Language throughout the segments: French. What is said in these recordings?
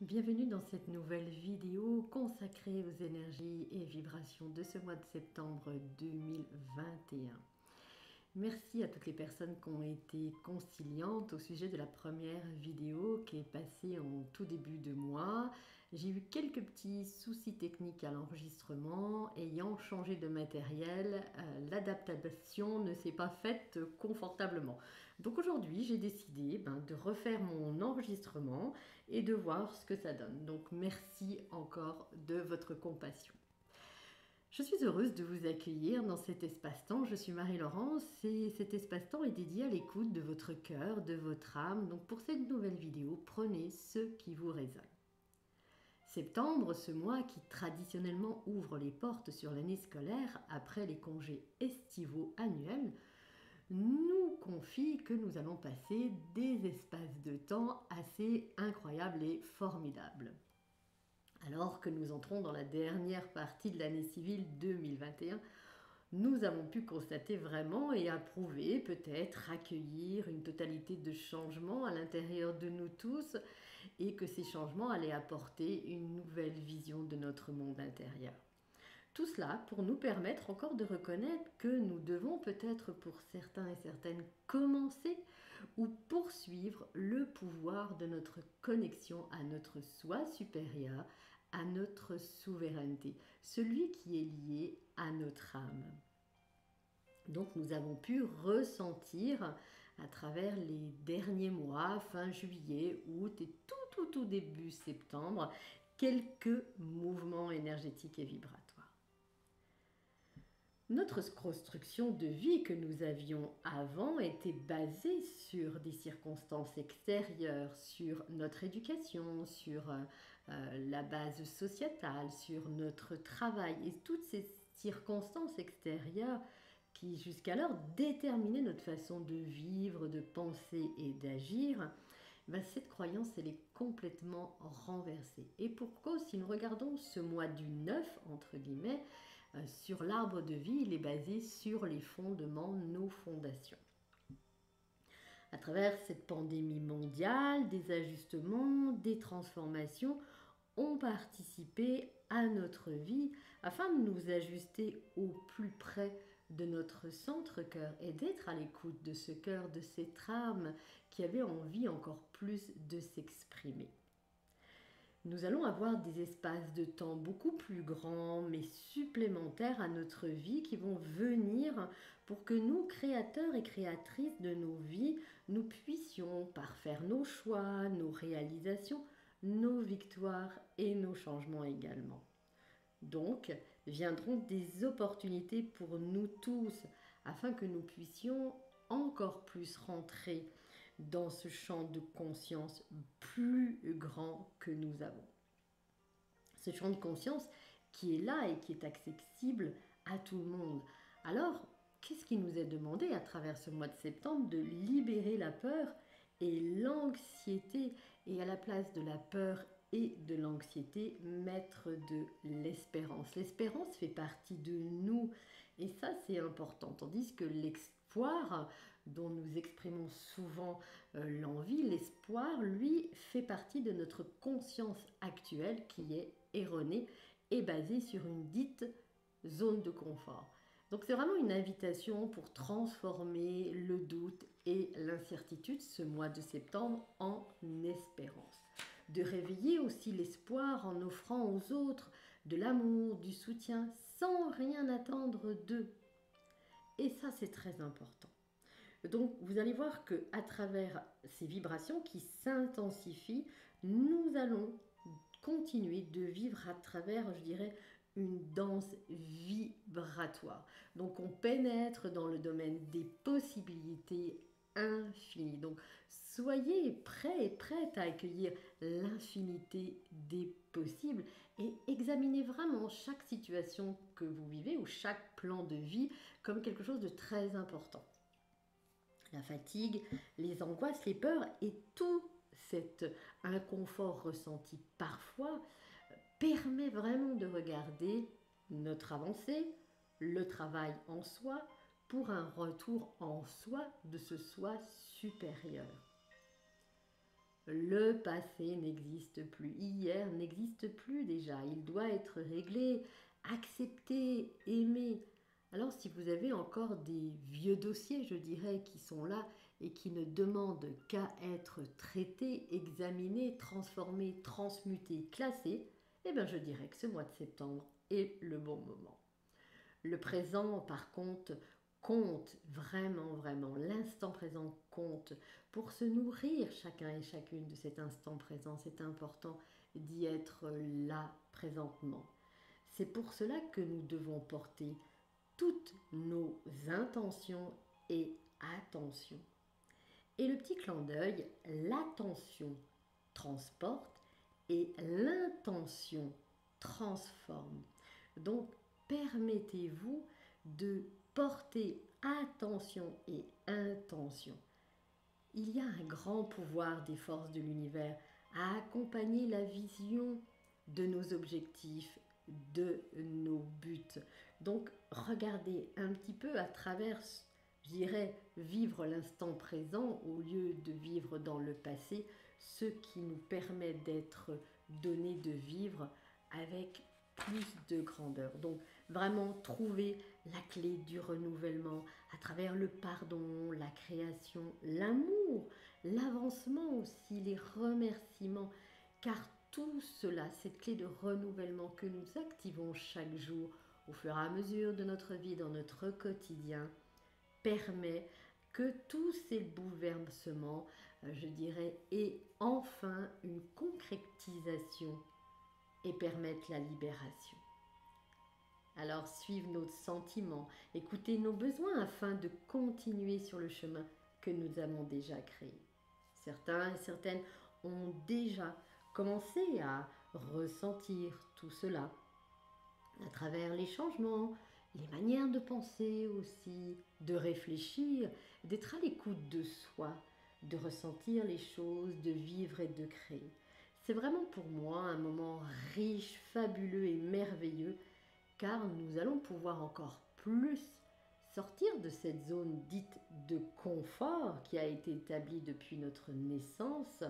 Bienvenue dans cette nouvelle vidéo consacrée aux énergies et vibrations de ce mois de septembre 2021. Merci à toutes les personnes qui ont été conciliantes au sujet de la première vidéo qui est passée en tout début de mois. J'ai eu quelques petits soucis techniques à l'enregistrement. Ayant changé de matériel, l'adaptation ne s'est pas faite confortablement. Donc aujourd'hui, j'ai décidé de refaire mon enregistrement et de voir ce que ça donne. Donc merci encore de votre compassion. Je suis heureuse de vous accueillir dans cet espace-temps. Je suis Marie-Laurence et cet espace-temps est dédié à l'écoute de votre cœur, de votre âme. Donc pour cette nouvelle vidéo, prenez ce qui vous résonne. Septembre, ce mois qui traditionnellement ouvre les portes sur l'année scolaire après les congés estivaux annuels, nous confie que nous allons passer des espaces de temps assez incroyables et formidables. Alors que nous entrons dans la dernière partie de l'année civile 2021, nous avons pu constater vraiment et approuver, peut-être accueillir une totalité de changements à l'intérieur de nous tous et que ces changements allaient apporter une nouvelle vision de notre monde intérieur. Tout cela pour nous permettre encore de reconnaître que nous devons peut-être pour certains et certaines commencer ou poursuivre le pouvoir de notre connexion à notre soi supérieur, à notre souveraineté, celui qui est lié à notre âme. Donc nous avons pu ressentir à travers les derniers mois, fin juillet, août et tout début septembre, quelques mouvements énergétiques et vibratoires. Notre construction de vie que nous avions avant était basée sur des circonstances extérieures, sur notre éducation, sur la base sociétale, sur notre travail. Et toutes ces circonstances extérieures qui jusqu'alors déterminaient notre façon de vivre, de penser et d'agir, cette croyance, elle est complètement renversée. Et pourquoi, si nous regardons ce mois du 9, entre guillemets, sur l'arbre de vie, il est basé sur les fondements, nos fondations. À travers cette pandémie mondiale, des ajustements, des transformations ont participé à notre vie afin de nous ajuster au plus près de notre centre-cœur et d'être à l'écoute de ce cœur, de cette âme qui avait envie encore plus de s'exprimer. Nous allons avoir des espaces de temps beaucoup plus grands mais supplémentaires à notre vie qui vont venir pour que nous, créateurs et créatrices de nos vies, nous puissions parfaire nos choix, nos réalisations, nos victoires et nos changements également. Donc, viendront des opportunités pour nous tous afin que nous puissions encore plus rentrer dans ce champ de conscience plus grand que nous avons. Ce champ de conscience qui est là et qui est accessible à tout le monde. Alors, qu'est-ce qui nous est demandé à travers ce mois de septembre? De libérer la peur et l'anxiété, et à la place de la peur et de l'anxiété, mettre de l'espérance. L'espérance fait partie de nous et ça c'est important, tandis que l'espoir dont nous exprimons souvent l'envie, l'espoir lui fait partie de notre conscience actuelle qui est erronée et basée sur une dite zone de confort. Donc c'est vraiment une invitation pour transformer le doute et l'incertitude ce mois de septembre en espérance. De réveiller aussi l'espoir en offrant aux autres de l'amour, du soutien, sans rien attendre d'eux. Et ça, c'est très important. Donc, vous allez voir qu'à travers ces vibrations qui s'intensifient, nous allons continuer de vivre à travers, je dirais, une danse vibratoire. Donc, on pénètre dans le domaine des possibilités infini. Donc, soyez prêts et prêtes à accueillir l'infinité des possibles et examinez vraiment chaque situation que vous vivez ou chaque plan de vie comme quelque chose de très important. La fatigue, les angoisses, les peurs et tout cet inconfort ressenti parfois permet vraiment de regarder notre avancée, le travail en soi, pour un retour en soi de ce soi supérieur. Le passé n'existe plus, hier n'existe plus déjà, il doit être réglé, accepté, aimé. Alors si vous avez encore des vieux dossiers, je dirais, qui sont là et qui ne demandent qu'à être traités, examinés, transformés, transmutés, classés, eh bien je dirais que ce mois de septembre est le bon moment. Le présent, par contre, compte vraiment, vraiment. L'instant présent compte pour se nourrir chacun et chacune de cet instant présent. C'est important d'y être là présentement. C'est pour cela que nous devons porter toutes nos intentions et attentions. Et le petit clin d'œil, l'attention transporte et l'intention transforme. Donc, permettez-vous de porter attention et intention. Il y a un grand pouvoir des forces de l'univers à accompagner la vision de nos objectifs, de nos buts. Donc, regardez un petit peu à travers, je dirais, vivre l'instant présent au lieu de vivre dans le passé, ce qui nous permet d'être donné de vivre avec plus de grandeur. Donc, vraiment trouver la clé du renouvellement à travers le pardon, la création, l'amour, l'avancement aussi, les remerciements, car tout cela, cette clé de renouvellement que nous activons chaque jour au fur et à mesure de notre vie dans notre quotidien, permet que tous ces bouleversements, je dirais, aient enfin une concrétisation et permettent la libération. Alors suivez nos sentiments, écoutez nos besoins afin de continuer sur le chemin que nous avons déjà créé. Certains et certaines ont déjà commencé à ressentir tout cela à travers les changements, les manières de penser aussi, de réfléchir, d'être à l'écoute de soi, de ressentir les choses, de vivre et de créer. C'est vraiment pour moi un moment riche, fabuleux et merveilleux car nous allons pouvoir encore plus sortir de cette zone dite de confort qui a été établie depuis notre naissance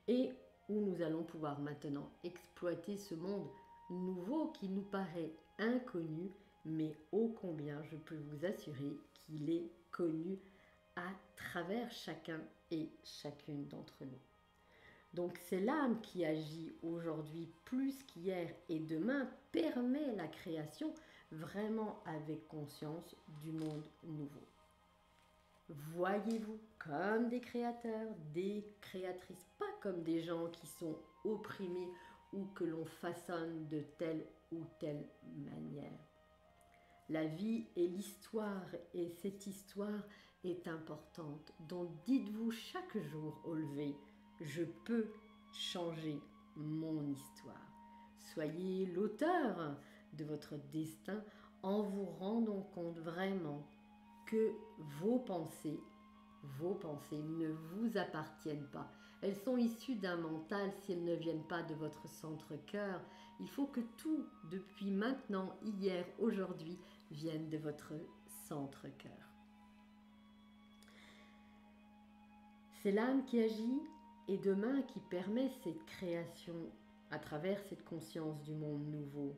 et où nous allons pouvoir maintenant exploiter ce monde nouveau qui nous paraît inconnu, mais ô combien je peux vous assurer qu'il est connu à travers chacun et chacune d'entre nous. Donc c'est l'âme qui agit aujourd'hui plus qu'hier et demain permet la création vraiment avec conscience du monde nouveau. Voyez-vous comme des créateurs, des créatrices, pas comme des gens qui sont opprimés ou que l'on façonne de telle ou telle manière. La vie est l'histoire et cette histoire est importante. Donc dites-vous chaque jour au lever, je peux changer mon histoire. Soyez l'auteur de votre destin en vous rendant compte vraiment que vos pensées ne vous appartiennent pas. Elles sont issues d'un mental si elles ne viennent pas de votre centre-cœur. Il faut que tout, depuis maintenant, hier, aujourd'hui, vienne de votre centre-cœur. C'est l'âme qui agit et demain qui permet cette création à travers cette conscience du monde nouveau.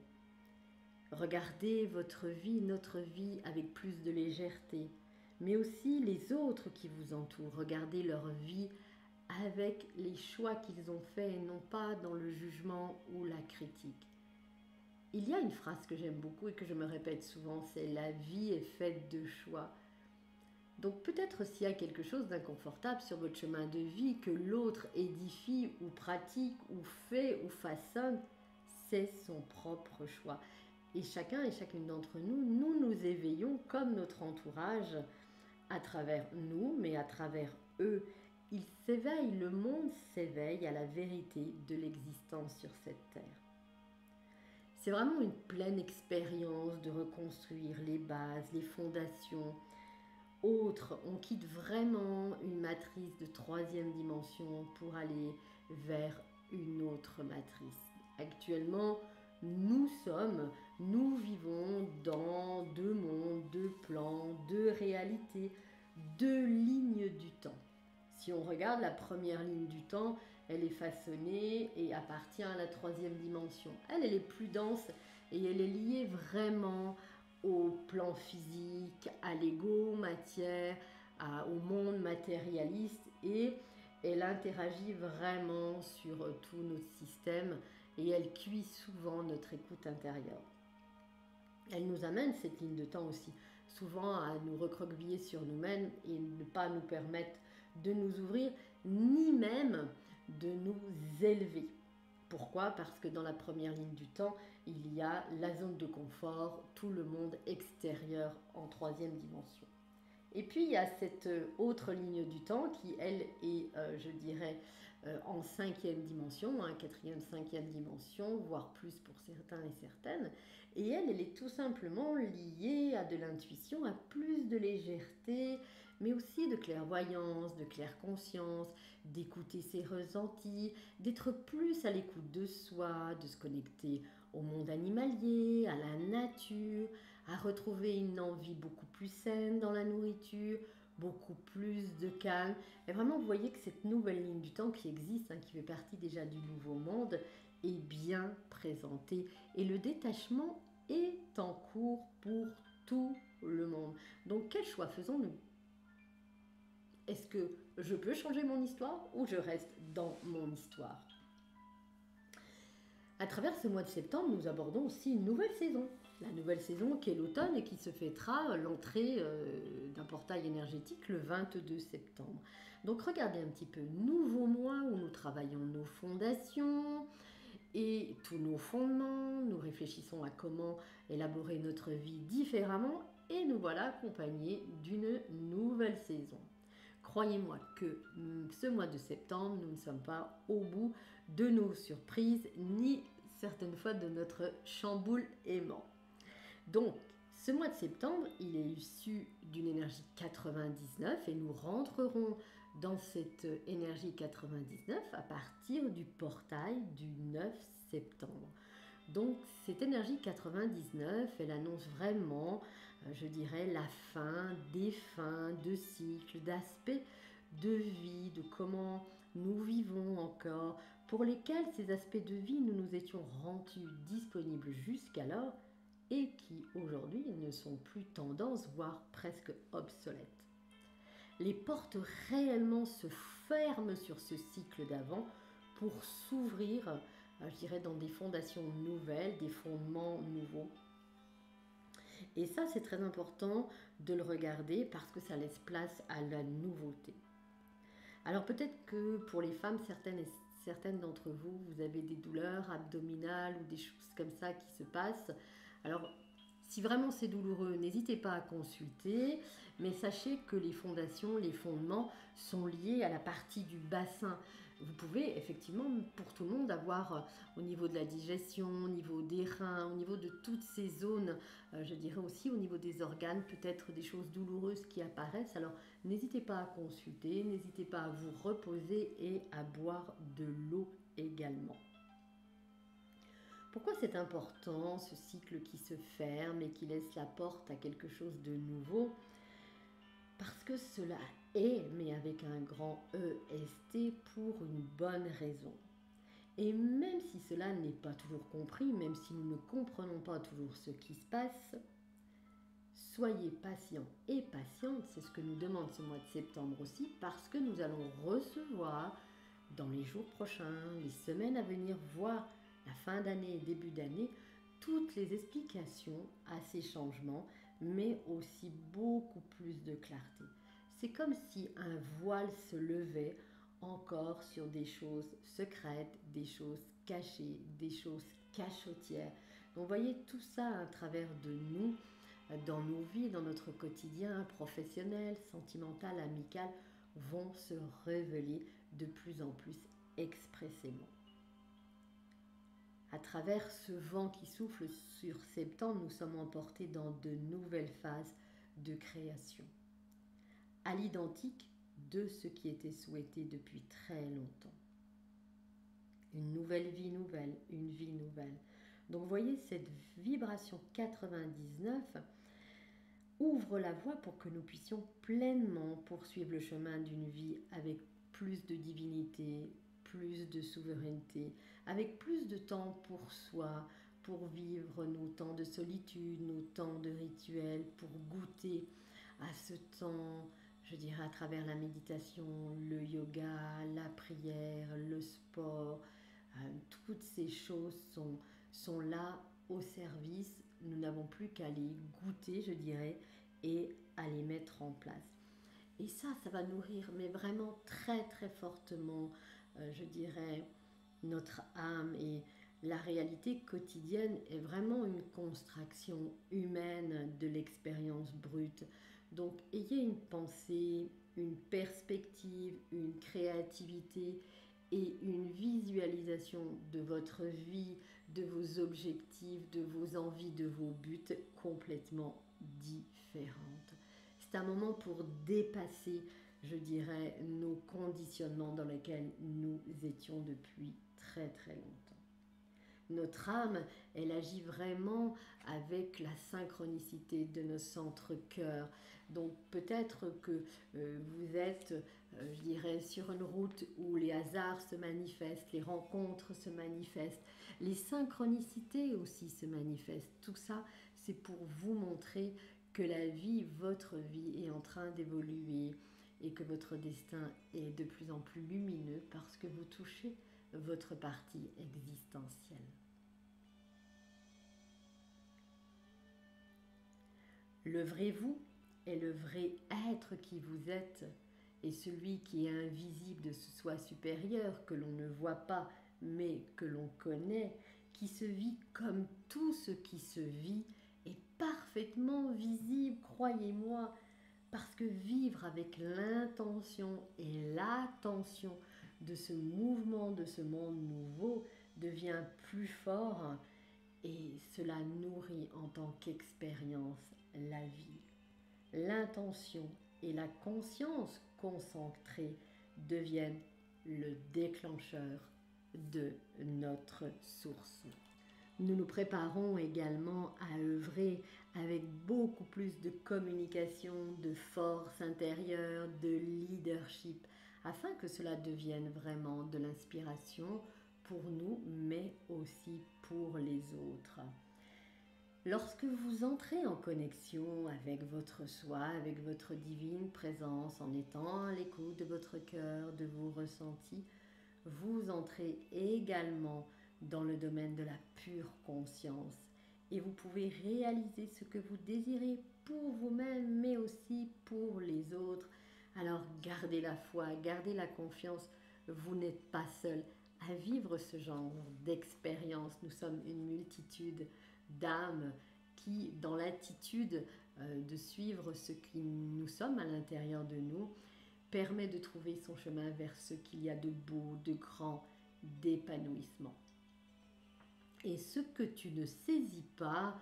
Regardez votre vie, notre vie avec plus de légèreté, mais aussi les autres qui vous entourent. Regardez leur vie avec les choix qu'ils ont faits et non pas dans le jugement ou la critique. Il y a une phrase que j'aime beaucoup et que je me répète souvent, c'est « la vie est faite de choix ». Donc peut-être s'il y a quelque chose d'inconfortable sur votre chemin de vie que l'autre édifie ou pratique ou fait ou façonne, c'est son propre choix. Et chacun et chacune d'entre nous, nous éveillons comme notre entourage à travers nous, mais à travers eux. Ils s'éveillent, le monde s'éveille à la vérité de l'existence sur cette terre. C'est vraiment une pleine expérience de reconstruire les bases, les fondations. Autre, on quitte vraiment une matrice de troisième dimension pour aller vers une autre matrice. Actuellement, nous vivons dans deux mondes, deux plans, deux réalités, deux lignes du temps. Si on regarde la première ligne du temps, elle est façonnée et appartient à la troisième dimension. Elle est plus dense et elle est liée vraiment au plan physique, à l'ego, matière, au monde matérialiste, et elle interagit vraiment sur tout notre système et elle cuit souvent notre écoute intérieure. Elle nous amène, cette ligne de temps aussi, souvent à nous recroqueviller sur nous-mêmes et ne pas nous permettre de nous ouvrir, ni même de nous élever. Pourquoi? Parce que dans la première ligne du temps, il y a la zone de confort, tout le monde extérieur en troisième dimension. Et puis il y a cette autre ligne du temps qui, elle, est, je dirais, en cinquième dimension, quatrième, cinquième dimension, voire plus pour certains et certaines. Et elle est tout simplement liée à de l'intuition, à plus de légèreté, mais aussi de clairvoyance, de clairconscience, d'écouter ses ressentis, d'être plus à l'écoute de soi, de se connecter au monde animalier, à la nature, à retrouver une envie beaucoup plus saine dans la nourriture, beaucoup plus de calme. Et vraiment, vous voyez que cette nouvelle ligne du temps qui existe, qui fait partie déjà du nouveau monde, est bien présentée. Et le détachement est en cours pour tout le monde. Donc, quel choix faisons-nous? Est-ce que je peux changer mon histoire ou je reste dans mon histoire? À travers ce mois de septembre, nous abordons aussi une nouvelle saison. La nouvelle saison qui est l'automne et qui se fêtera l'entrée d'un portail énergétique le 22 septembre. Donc regardez un petit peu, nouveau mois où nous travaillons nos fondations et tous nos fondements, nous réfléchissons à comment élaborer notre vie différemment et nous voilà accompagnés d'une nouvelle saison. Croyez-moi que ce mois de septembre, nous ne sommes pas au bout de nos surprises, ni certaines fois de notre chamboulement. Donc, ce mois de septembre, il est issu d'une énergie 99 et nous rentrerons dans cette énergie 99 à partir du portail du 9 septembre. Donc, cette énergie 99, elle annonce vraiment, je dirais, la fin, des fins de cycles, d'aspects de vie, de comment nous vivons encore, pour lesquels ces aspects de vie, nous nous étions rendus disponibles jusqu'alors et qui aujourd'hui ne sont plus tendance, voire presque obsolètes. Les portes réellement se ferment sur ce cycle d'avant pour s'ouvrir, je dirais, dans des fondations nouvelles, des fondements nouveaux. Et ça, c'est très important de le regarder parce que ça laisse place à la nouveauté. Alors peut-être que pour les femmes, certaines d'entre vous, vous avez des douleurs abdominales ou des choses comme ça qui se passent. Alors, si vraiment c'est douloureux, n'hésitez pas à consulter, mais sachez que les fondations, les fondements sont liés à la partie du bassin. Vous pouvez effectivement, pour tout le monde, avoir au niveau de la digestion, au niveau des reins, au niveau de toutes ces zones, je dirais aussi au niveau des organes, peut-être des choses douloureuses qui apparaissent. Alors, n'hésitez pas à consulter, n'hésitez pas à vous reposer et à boire de l'eau également. Pourquoi c'est important, ce cycle qui se ferme et qui laisse la porte à quelque chose de nouveau? Parce que cela est, mais avec un grand EST, pour une bonne raison. Et même si cela n'est pas toujours compris, même si nous ne comprenons pas toujours ce qui se passe, soyez patients et patientes, c'est ce que nous demande ce mois de septembre aussi, parce que nous allons recevoir dans les jours prochains, les semaines à venir, voire la fin d'année et début d'année, toutes les explications à ces changements, mais aussi beaucoup plus de clarté. C'est comme si un voile se levait encore sur des choses secrètes, des choses cachées, des choses cachotières. Donc, vous voyez tout ça à travers de nous, dans nos vies, dans notre quotidien professionnel, sentimental, amical, vont se révéler de plus en plus expressément. À travers ce vent qui souffle sur septembre, nous sommes emportés dans de nouvelles phases de création, à l'identique de ce qui était souhaité depuis très longtemps. Une nouvelle vie nouvelle, une vie nouvelle. Donc vous voyez, cette vibration 99 ouvre la voie pour que nous puissions pleinement poursuivre le chemin d'une vie avec plus de divinité, plus de souveraineté, avec plus de temps pour soi, pour vivre nos temps de solitude, nos temps de rituel, pour goûter à ce temps, je dirais à travers la méditation, le yoga, la prière, le sport. Toutes ces choses sont là au service. Nous n'avons plus qu'à les goûter, je dirais, et à les mettre en place. Et ça va nourrir, mais vraiment très très fortement, je dirais, notre âme. Et la réalité quotidienne est vraiment une construction humaine de l'expérience brute. Donc ayez une pensée, une perspective, une créativité et une visualisation de votre vie, de vos objectifs, de vos envies, de vos buts complètement différentes. C'est un moment pour dépasser, je dirais, nos conditionnements dans lesquels nous étions depuis très très longtemps. Notre âme, elle agit vraiment avec la synchronicité de nos centres cœur. Donc peut-être que vous êtes, je dirais, sur une route où les hasards se manifestent, les rencontres se manifestent, les synchronicités aussi se manifestent. Tout ça, c'est pour vous montrer que la vie, votre vie, est en train d'évoluer et que votre destin est de plus en plus lumineux parce que vous touchez votre partie existentielle. Le vrai vous est le vrai être qui vous êtes, et celui qui est invisible de ce soi supérieur que l'on ne voit pas mais que l'on connaît, qui se vit comme tout ce qui se vit, est parfaitement visible, croyez-moi, parce que vivre avec l'intention et l'attention de ce mouvement, de ce monde nouveau, devient plus fort et cela nourrit en tant qu'expérience la vie. L'intention et la conscience concentrée deviennent le déclencheur de notre source. Nous nous préparons également à œuvrer avec beaucoup plus de communication, de force intérieure, de leadership, afin que cela devienne vraiment de l'inspiration pour nous, mais aussi pour les autres. Lorsque vous entrez en connexion avec votre soi, avec votre divine présence, en étant à l'écoute de votre cœur, de vos ressentis, vous entrez également dans le domaine de la pure conscience et vous pouvez réaliser ce que vous désirez pour vous-même, mais aussi pour les autres. Alors gardez la foi, gardez la confiance, vous n'êtes pas seul à vivre ce genre d'expérience. Nous sommes une multitude d'âmes qui, dans l'attitude de suivre ce qui nous sommes à l'intérieur de nous, permet de trouver son chemin vers ce qu'il y a de beau, de grand, d'épanouissement. Et ce que tu ne saisis pas,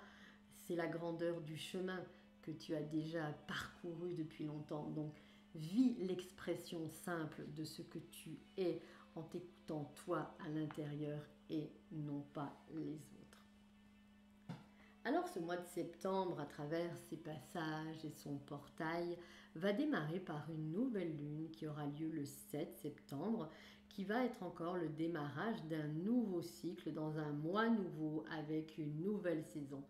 c'est la grandeur du chemin que tu as déjà parcouru depuis longtemps. Donc, vis l'expression simple de ce que tu es en t'écoutant toi à l'intérieur et non pas les autres. Alors ce mois de septembre, à travers ses passages et son portail, va démarrer par une nouvelle lune qui aura lieu le 7 septembre, qui va être encore le démarrage d'un nouveau cycle dans un mois nouveau avec une nouvelle saison.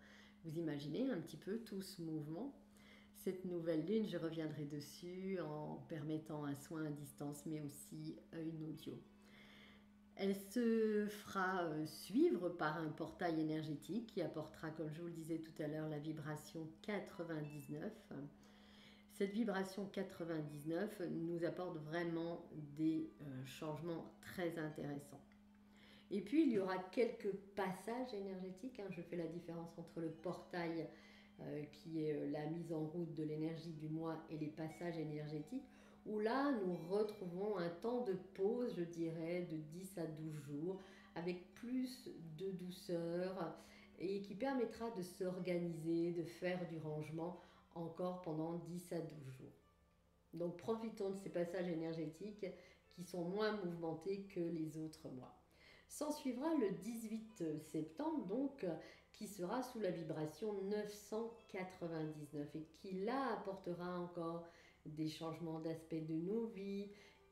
Vous imaginez un petit peu tout ce mouvement ? Cette nouvelle lune, je reviendrai dessus en permettant un soin à distance, mais aussi une audio. Elle se fera suivre par un portail énergétique qui apportera, comme je vous le disais tout à l'heure, la vibration 99. Cette vibration 99 nous apporte vraiment des changements très intéressants. Et puis, il y aura quelques passages énergétiques. Je fais la différence entre le portail qui est la mise en route de l'énergie du mois et les passages énergétiques, où là, nous retrouvons un temps de pause, je dirais, de 10 à 12 jours, avec plus de douceur et qui permettra de s'organiser, de faire du rangement encore pendant 10 à 12 jours. Donc profitons de ces passages énergétiques qui sont moins mouvementés que les autres mois. S'en suivra le 18 septembre, donc, qui sera sous la vibration 999 et qui là apportera encore des changements d'aspect de nos vies,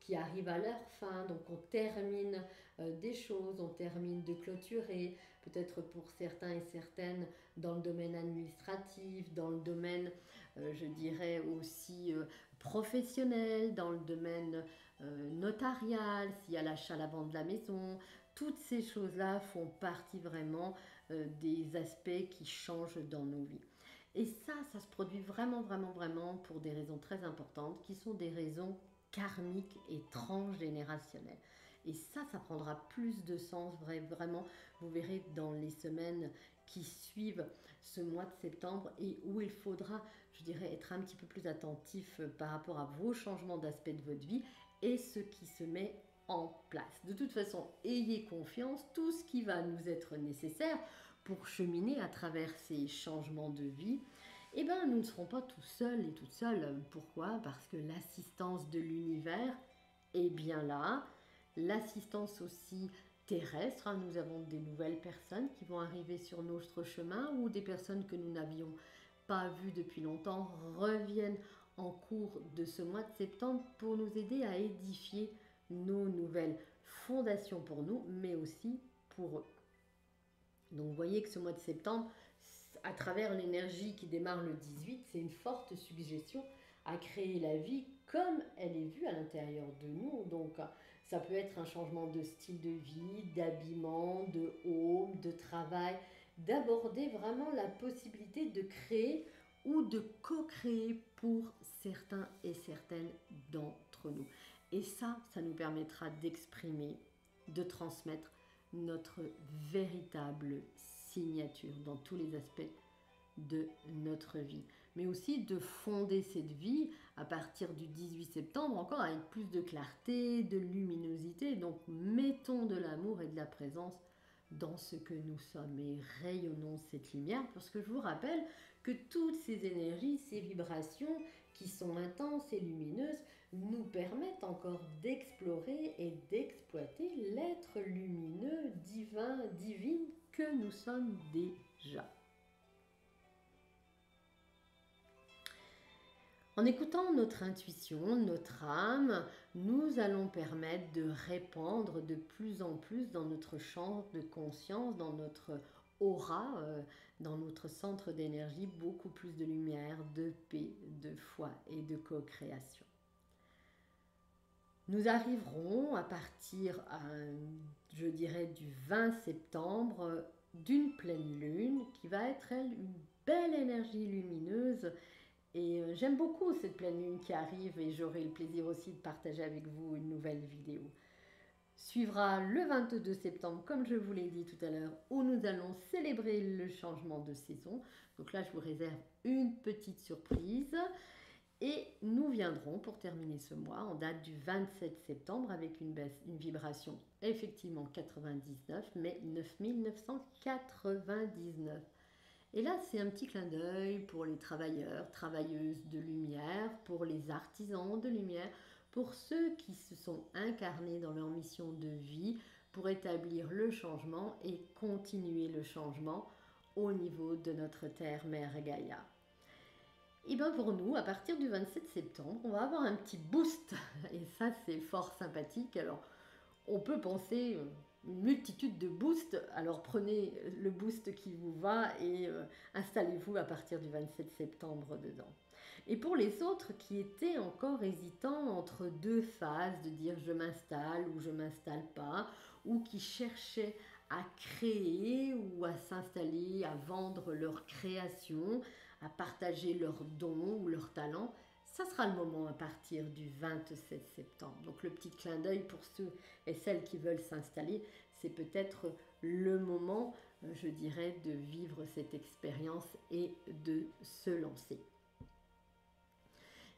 qui arrivent à leur fin, donc on termine des choses, on termine de clôturer, peut-être pour certains et certaines dans le domaine administratif, dans le domaine, je dirais aussi professionnel, dans le domaine notarial, s'il y a l'achat-la-vente de la maison. Toutes ces choses-là font partie vraiment des aspects qui changent dans nos vies. Et ça se produit vraiment, vraiment, vraiment pour des raisons très importantes, qui sont des raisons karmiques et transgénérationnelles. Et ça prendra plus de sens, vraiment, vous verrez dans les semaines qui suivent ce mois de septembre et où il faudra, je dirais, être un petit peu plus attentif par rapport à vos changements d'aspect de votre vie et ce qui se met en place. De toute façon, ayez confiance, tout ce qui va nous être nécessaire pour cheminer à travers ces changements de vie, eh bien, nous ne serons pas tout seuls et toutes seules. Pourquoi? Parce que l'assistance de l'univers est bien là. L'assistance aussi terrestre, hein. Nous avons des nouvelles personnes qui vont arriver sur notre chemin ou des personnes que nous n'avions pas vues depuis longtemps reviennent en cours de ce mois de septembre pour nous aider à édifier nos nouvelles fondations pour nous, mais aussi pour eux. Donc vous voyez que ce mois de septembre, à travers l'énergie qui démarre le 18, c'est une forte suggestion à créer la vie comme elle est vue à l'intérieur de nous. Donc ça peut être un changement de style de vie, d'habillement, de home, de travail, d'aborder vraiment la possibilité de créer ou de co-créer pour certains et certaines d'entre nous. Et ça nous permettra d'exprimer, de transmettre notre véritable signature dans tous les aspects de notre vie. Mais aussi de fonder cette vie à partir du 18 septembre, encore avec plus de clarté, de luminosité. Donc mettons de l'amour et de la présence dans ce que nous sommes et rayonnons cette lumière, parce que je vous rappelle que toutes ces énergies, ces vibrations qui sont intenses et lumineuses nous permettent encore d'explorer et d'exploiter l'être lumineux, divin, divine que nous sommes déjà. En écoutant notre intuition, notre âme, nous allons permettre de répandre de plus en plus dans notre champ de conscience, dans notre aura, dans notre centre d'énergie, beaucoup plus de lumière, de paix, de foi et de co-création. Nous arriverons à partir, je dirais, du 20 septembre, d'une pleine lune qui va être, elle, une belle énergie lumineuse. Et j'aime beaucoup cette pleine lune qui arrive et j'aurai le plaisir aussi de partager avec vous une nouvelle vidéo. Suivra le 22 septembre, comme je vous l'ai dit tout à l'heure, où nous allons célébrer le changement de saison. Donc là, je vous réserve une petite surprise. Et nous viendrons pour terminer ce mois en date du 27 septembre avec une vibration effectivement 99, mais 9999. Et là, c'est un petit clin d'œil pour les travailleurs, travailleuses de lumière, pour les artisans de lumière, pour ceux qui se sont incarnés dans leur mission de vie pour établir le changement et continuer le changement au niveau de notre terre-mère Gaïa. Et bien pour nous, à partir du 27 septembre, on va avoir un petit boost. Et ça, c'est fort sympathique. Alors, on peut penser une multitude de boosts. Alors, prenez le boost qui vous va et installez-vous à partir du 27 septembre dedans. Et pour les autres qui étaient encore hésitants entre deux phases, de dire je m'installe ou je m'installe pas, ou qui cherchaient à créer ou à s'installer, à vendre leur création, à partager leurs dons ou leurs talents, ça sera le moment à partir du 27 septembre. Donc le petit clin d'œil pour ceux et celles qui veulent s'installer, c'est peut-être le moment, je dirais, de vivre cette expérience et de se lancer.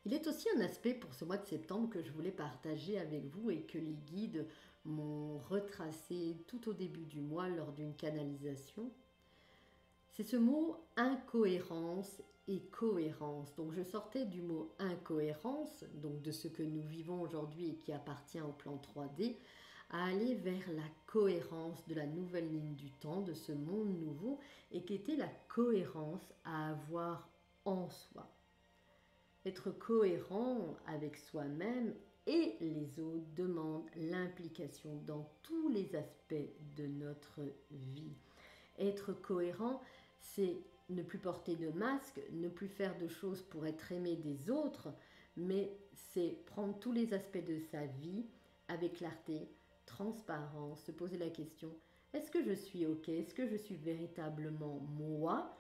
Il est aussi un aspect pour ce mois de septembre que je voulais partager avec vous et que les guides m'ont retracé tout au début du mois lors d'une canalisation. C'est ce mot incohérence et cohérence. Donc je sortais du mot incohérence, donc de ce que nous vivons aujourd'hui et qui appartient au plan 3D, à aller vers la cohérence de la nouvelle ligne du temps, de ce monde nouveau, et qui était la cohérence à avoir en soi. Être cohérent avec soi-même et les autres demandent l'implication dans tous les aspects de notre vie. Être cohérent, c'est ne plus porter de masque, ne plus faire de choses pour être aimé des autres, mais c'est prendre tous les aspects de sa vie avec clarté, transparence, se poser la question, est-ce que je suis OK? Est-ce que je suis véritablement moi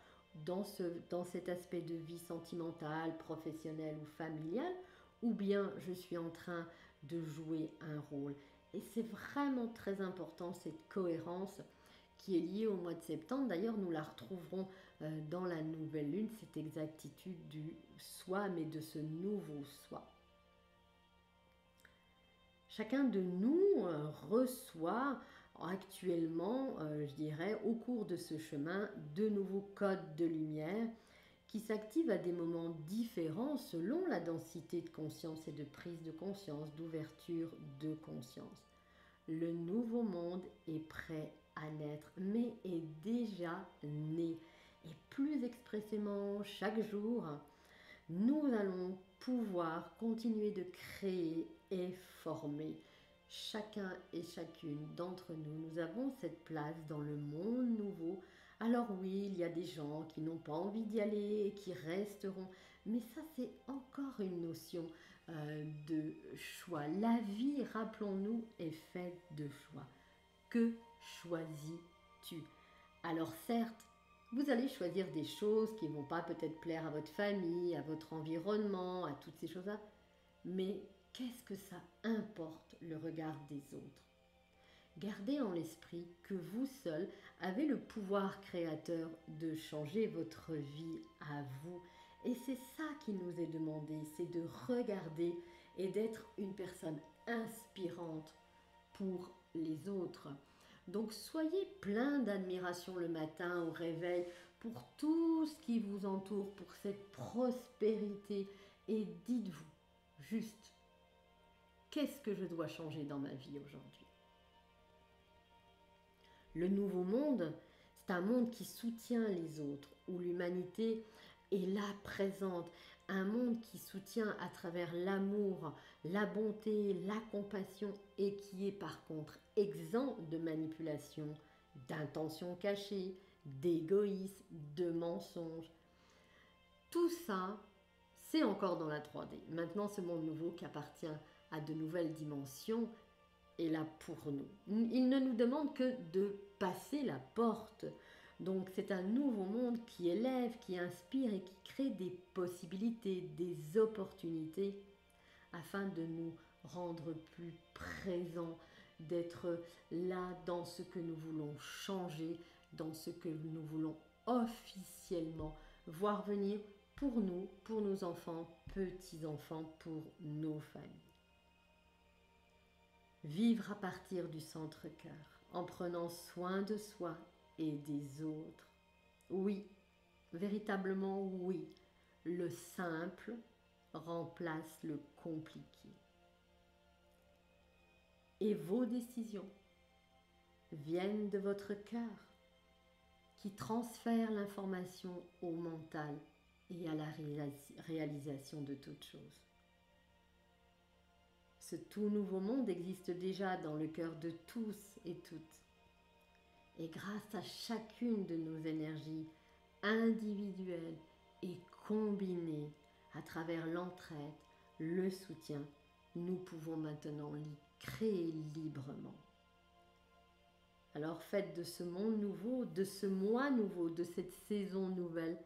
dans cet aspect de vie sentimentale, professionnelle ou familiale, ou bien je suis en train de jouer un rôle? Et c'est vraiment très important cette cohérence qui est liée au mois de septembre. D'ailleurs, nous la retrouverons dans la nouvelle lune, cette exactitude du soi, mais de ce nouveau soi. Chacun de nous reçoit actuellement, je dirais, au cours de ce chemin, de nouveaux codes de lumière qui s'activent à des moments différents selon la densité de conscience et de prise de conscience, d'ouverture de conscience. Le nouveau monde est prêt à naître, mais est déjà né. Et plus expressément, chaque jour, nous allons pouvoir continuer de créer et former. Chacun et chacune d'entre nous, nous avons cette place dans le monde nouveau. Alors oui, il y a des gens qui n'ont pas envie d'y aller et qui resteront, mais ça c'est encore une notion de choix. La vie, rappelons-nous, est faite de choix. Que choisis-tu? Alors certes, vous allez choisir des choses qui ne vont pas peut-être plaire à votre famille, à votre environnement, à toutes ces choses-là, mais qu'est-ce que ça importe le regard des autres? Gardez en l'esprit que vous seul avez le pouvoir créateur de changer votre vie à vous. Et c'est ça qui nous est demandé, c'est de regarder et d'être une personne inspirante pour les autres. Donc soyez plein d'admiration le matin au réveil pour tout ce qui vous entoure, pour cette prospérité. Et dites-vous juste, qu'est-ce que je dois changer dans ma vie aujourd'hui? Le nouveau monde, c'est un monde qui soutient les autres, où l'humanité est là présente. Un monde qui soutient à travers l'amour, la bonté, la compassion et qui est par contre exempt de manipulation, d'intentions cachées, d'égoïsme, de mensonges. Tout ça, c'est encore dans la 3D. Maintenant, ce monde nouveau qui appartient à de nouvelles dimensions est là pour nous. Il ne nous demande que de passer la porte. Donc c'est un nouveau monde qui élève, qui inspire et qui crée des possibilités, des opportunités afin de nous rendre plus présents, d'être là dans ce que nous voulons changer, dans ce que nous voulons officiellement voir venir pour nous, pour nos enfants, petits-enfants, pour nos familles. Vivre à partir du centre-cœur, en prenant soin de soi et des autres. Oui, véritablement oui, le simple remplace le compliqué. Et vos décisions viennent de votre cœur, qui transfère l'information au mental et à la réalisation de toutes choses. Ce tout nouveau monde existe déjà dans le cœur de tous et toutes. Et grâce à chacune de nos énergies individuelles et combinées à travers l'entraide, le soutien, nous pouvons maintenant créer librement. Alors faites de ce monde nouveau, de ce mois nouveau, de cette saison nouvelle,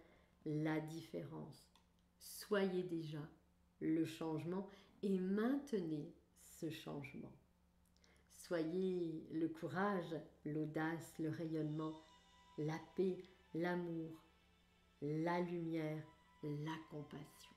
la différence. Soyez déjà le changement et maintenez ce changement. Soyez le courage, l'audace, le rayonnement, la paix, l'amour, la lumière, la compassion.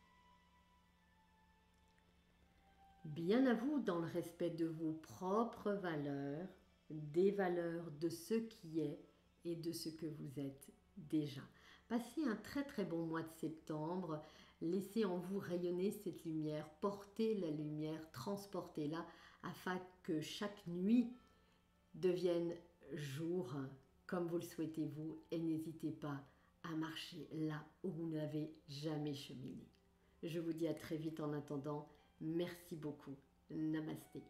Bien à vous dans le respect de vos propres valeurs, des valeurs de ce qui est et de ce que vous êtes déjà. Passez un très très bon mois de septembre. Laissez en vous rayonner cette lumière, portez la lumière, transportez-la afin que chaque nuit devienne jour comme vous le souhaitez vous et n'hésitez pas à marcher là où vous n'avez jamais cheminé. Je vous dis à très vite en attendant. Merci beaucoup Namasté.